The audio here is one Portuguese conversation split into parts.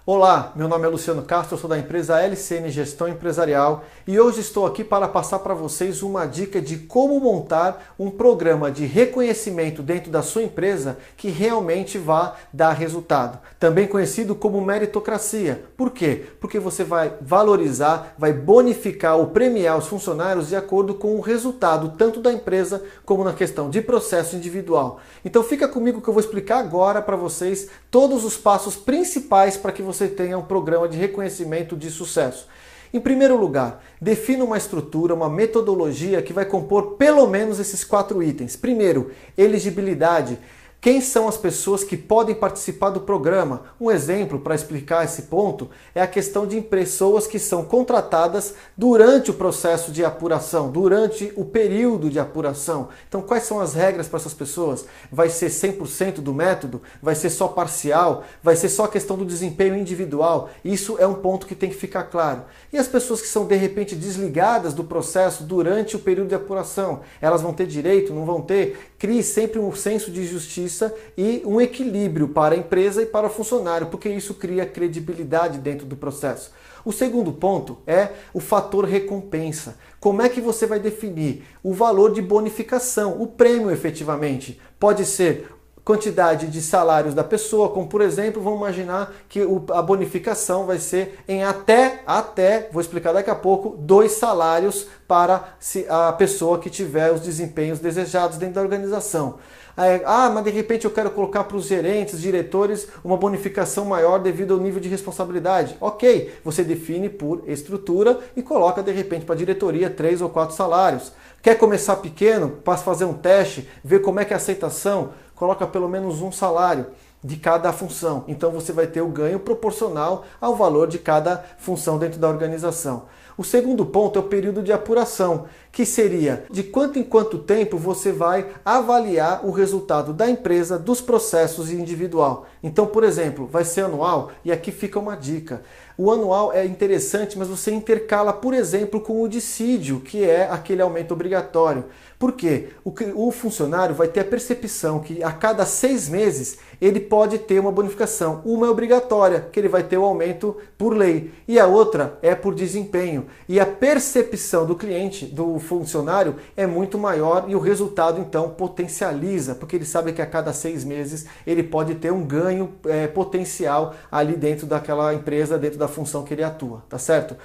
Olá, meu nome é Luciano Castro, eu sou da empresa LCN Gestão Empresarial e hoje estou aqui para passar para vocês uma dica de como montar um programa de reconhecimento dentro da sua empresa que realmente vá dar resultado. Também conhecido como meritocracia. Por quê? Porque você vai valorizar, vai bonificar ou premiar os funcionários de acordo com o resultado tanto da empresa como na questão de processo individual. Então fica comigo que eu vou explicar agora para vocês todos os passos principais para que você tenha um programa de reconhecimento de sucesso. Em primeiro lugar, defina uma estrutura, uma metodologia que vai compor pelo menos esses 4 itens. Primeiro, elegibilidade. Quem são as pessoas que podem participar do programa? Um exemplo para explicar esse ponto é a questão de pessoas que são contratadas durante o processo de apuração, durante o período de apuração. Então, quais são as regras para essas pessoas? Vai ser 100% do método? Vai ser só parcial? Vai ser só a questão do desempenho individual? Isso é um ponto que tem que ficar claro. E as pessoas que são, de repente, desligadas do processo durante o período de apuração? Elas vão ter direito? Não vão ter? Crie sempre um senso de justiça e um equilíbrio para a empresa e para o funcionário, porque isso cria credibilidade dentro do processo. O segundo ponto é o fator recompensa. Como é que você vai definir o valor de bonificação, o prêmio efetivamente? Pode ser quantidade de salários da pessoa, como por exemplo, vamos imaginar que a bonificação vai ser em até, vou explicar daqui a pouco, 2 salários para a pessoa que tiver os desempenhos desejados dentro da organização. Mas de repente eu quero colocar para os gerentes, diretores, uma bonificação maior devido ao nível de responsabilidade. Ok, você define por estrutura e coloca de repente para a diretoria 3 ou 4 salários. Quer começar pequeno, para fazer um teste, ver como é que é a aceitação, coloca pelo menos um salário de cada função. Então você vai ter o ganho proporcional ao valor de cada função dentro da organização. O segundo ponto é o período de apuração, que seria de quanto em quanto tempo você vai avaliar o resultado da empresa, dos processos e individual. Então, por exemplo, vai ser anual e aqui fica uma dica. O anual é interessante, mas você intercala, por exemplo, com o dissídio, que é aquele aumento obrigatório. Por quê? O funcionário vai ter a percepção que a cada 6 meses ele pode ter uma bonificação. Uma é obrigatória, que ele vai ter o aumento por lei, e a outra é por desempenho. E a percepção do cliente, do funcionário, é muito maior e o resultado então potencializa, porque ele sabe que a cada 6 meses ele pode ter um ganho potencial ali dentro daquela empresa, dentro da função que ele atua, tá certo?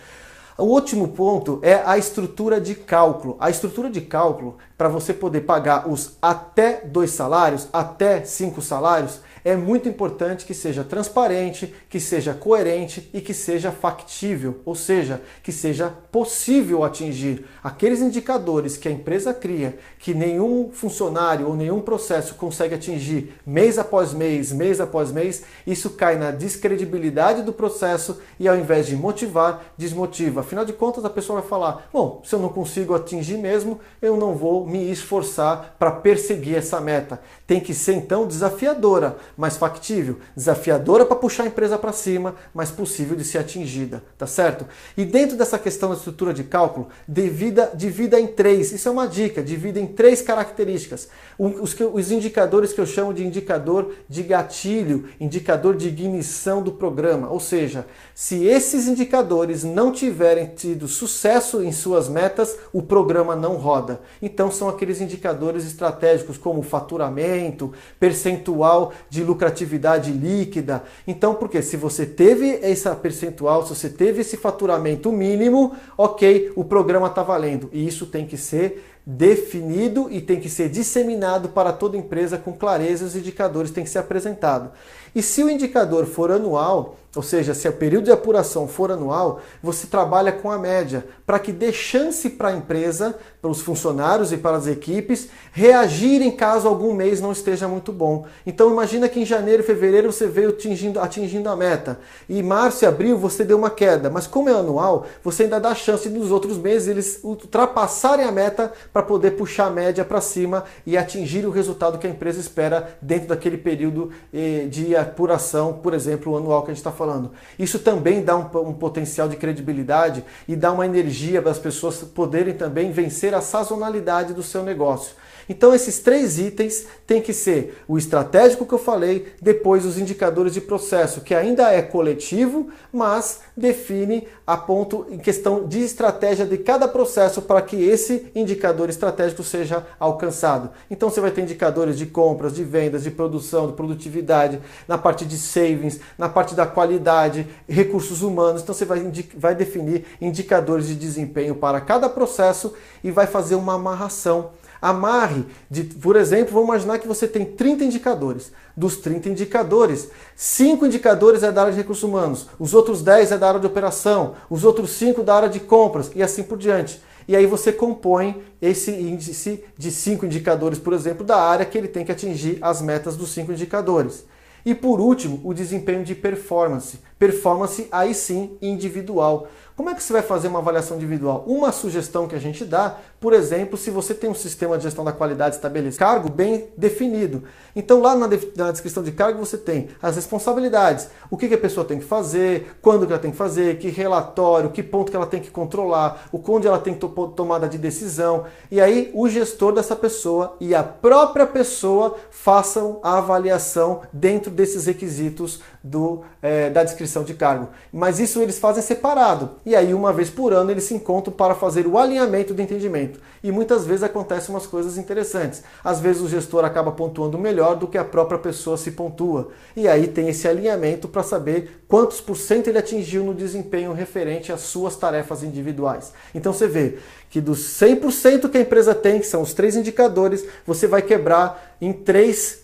O último ponto é a estrutura de cálculo. A estrutura de cálculo, para você poder pagar os até 2 salários, até 5 salários, é muito importante que seja transparente, que seja coerente e que seja factível, ou seja, que seja possível atingir aqueles indicadores que a empresa cria, que nenhum funcionário ou nenhum processo consegue atingir mês após mês, isso cai na descredibilidade do processo e ao invés de motivar, desmotiva. Afinal de contas, a pessoa vai falar, bom, se eu não consigo atingir mesmo, eu não vou me esforçar para perseguir essa meta. Tem que ser então desafiadora, mais factível, desafiadora para puxar a empresa para cima, mas possível de ser atingida, tá certo? E dentro dessa questão da estrutura de cálculo, divida em 3, isso é uma dica, divida em 3 características. Os indicadores que eu chamo de indicador de gatilho, indicador de ignição do programa, ou seja, se esses indicadores não tiverem tido sucesso em suas metas, o programa não roda. Então são aqueles indicadores estratégicos como faturamento, percentual de lucratividade líquida. Então, porque se você teve essa percentual, se você teve esse faturamento mínimo, ok, o programa está valendo. E isso tem que ser definido e tem que ser disseminado para toda empresa com clareza, os indicadores têm que ser apresentados. E se o indicador for anual, ou seja, se o período de apuração for anual, você trabalha com a média, para que dê chance para a empresa, para os funcionários e para as equipes, reagirem caso algum mês não esteja muito bom. Então imagina que em janeiro e fevereiro você veio atingindo a meta, e em março e abril você deu uma queda, mas como é anual, você ainda dá chance nos outros meses eles ultrapassarem a meta para poder puxar a média para cima e atingir o resultado que a empresa espera dentro daquele período de apuração, por exemplo, o anual que a gente está falando. Isso também dá um potencial de credibilidade e dá uma energia para as pessoas poderem também vencer a sazonalidade do seu negócio. Então esses 3 itens tem que ser o estratégico que eu falei, depois os indicadores de processo, que ainda é coletivo, mas define a ponto em questão de estratégia de cada processo para que esse indicador estratégico seja alcançado. Então você vai ter indicadores de compras, de vendas, de produção, de produtividade, na parte de savings, na parte da qualidade, recursos humanos. Então você vai definir indicadores de desempenho para cada processo e vai fazer uma amarração. Amarre, por exemplo, vamos imaginar que você tem 30 indicadores. Dos 30 indicadores, 5 indicadores é da área de recursos humanos, os outros 10 é da área de operação, os outros 5 da área de compras e assim por diante. E aí você compõe esse índice de 5 indicadores, por exemplo, da área que ele tem que atingir as metas dos 5 indicadores. E por último, o desempenho de performance. Performance aí sim individual. Como é que você vai fazer uma avaliação individual? Uma sugestão que a gente dá, por exemplo, se você tem um sistema de gestão da qualidade estabelecido, cargo bem definido. Então lá na descrição de cargo você tem as responsabilidades, o que a pessoa tem que fazer, quando que ela tem que fazer, que relatório, que ponto que ela tem que controlar, onde ela tem que tomada de decisão. E aí o gestor dessa pessoa e a própria pessoa façam a avaliação dentro desses requisitos da descrição de cargo. Mas isso eles fazem separado. E aí uma vez por ano eles se encontram para fazer o alinhamento do entendimento. E muitas vezes acontecem umas coisas interessantes. Às vezes o gestor acaba pontuando melhor do que a própria pessoa se pontua. E aí tem esse alinhamento para saber quantos % ele atingiu no desempenho referente às suas tarefas individuais. Então você vê que dos 100% que a empresa tem, que são os 3 indicadores, você vai quebrar em 3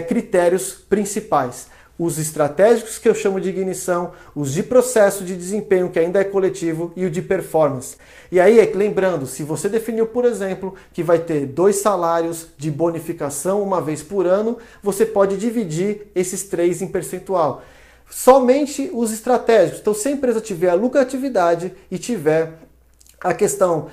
critérios principais. Os estratégicos, que eu chamo de ignição, os de processo de desempenho, que ainda é coletivo, e o de performance. E aí, lembrando, se você definiu, por exemplo, que vai ter 2 salários de bonificação uma vez por ano, você pode dividir esses 3 em percentual. Somente os estratégicos. Então, se a empresa tiver a lucratividade e tiver a questão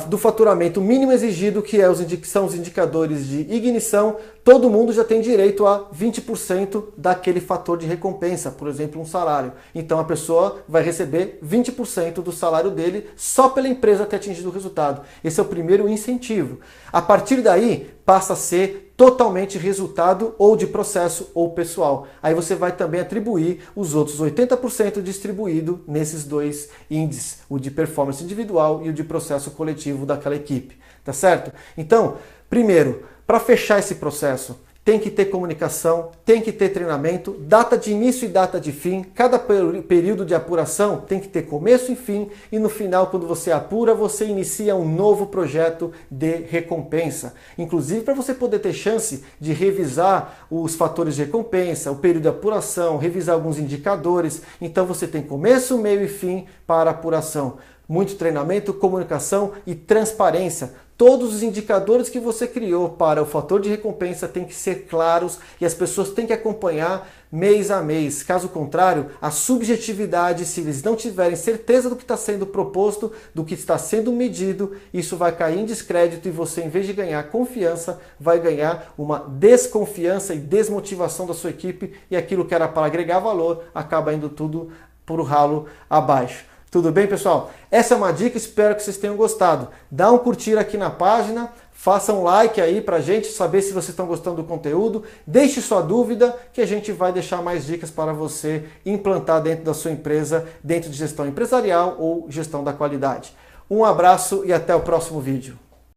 do faturamento mínimo exigido, que são os indicadores de ignição, todo mundo já tem direito a 20% daquele fator de recompensa, por exemplo, um salário. Então a pessoa vai receber 20% do salário dele só pela empresa ter atingido o resultado. Esse é o primeiro incentivo. A partir daí, passa a ser totalmente resultado ou de processo ou pessoal. Aí você vai também atribuir os outros 80% distribuído nesses 2 índices, o de performance individual e o de processo coletivo daquela equipe, tá certo? Então, primeiro, para fechar esse processo, tem que ter comunicação, tem que ter treinamento, data de início e data de fim. Cada período de apuração tem que ter começo e fim, e no final, quando você apura, você inicia um novo projeto de recompensa. Inclusive para você poder ter chance de revisar os fatores de recompensa, o período de apuração, revisar alguns indicadores. Então você tem começo, meio e fim para a apuração. Muito treinamento, comunicação e transparência. Todos os indicadores que você criou para o fator de recompensa têm que ser claros e as pessoas têm que acompanhar mês a mês. Caso contrário, a subjetividade, se eles não tiverem certeza do que está sendo proposto, do que está sendo medido, isso vai cair em descrédito e você, em vez de ganhar confiança, vai ganhar uma desconfiança e desmotivação da sua equipe, e aquilo que era para agregar valor acaba indo tudo por o ralo abaixo. Tudo bem, pessoal? Essa é uma dica, espero que vocês tenham gostado. Dá um curtir aqui na página, faça um like aí pra gente saber se vocês estão gostando do conteúdo. Deixe sua dúvida que a gente vai deixar mais dicas para você implantar dentro da sua empresa, dentro de gestão empresarial ou gestão da qualidade. Um abraço e até o próximo vídeo.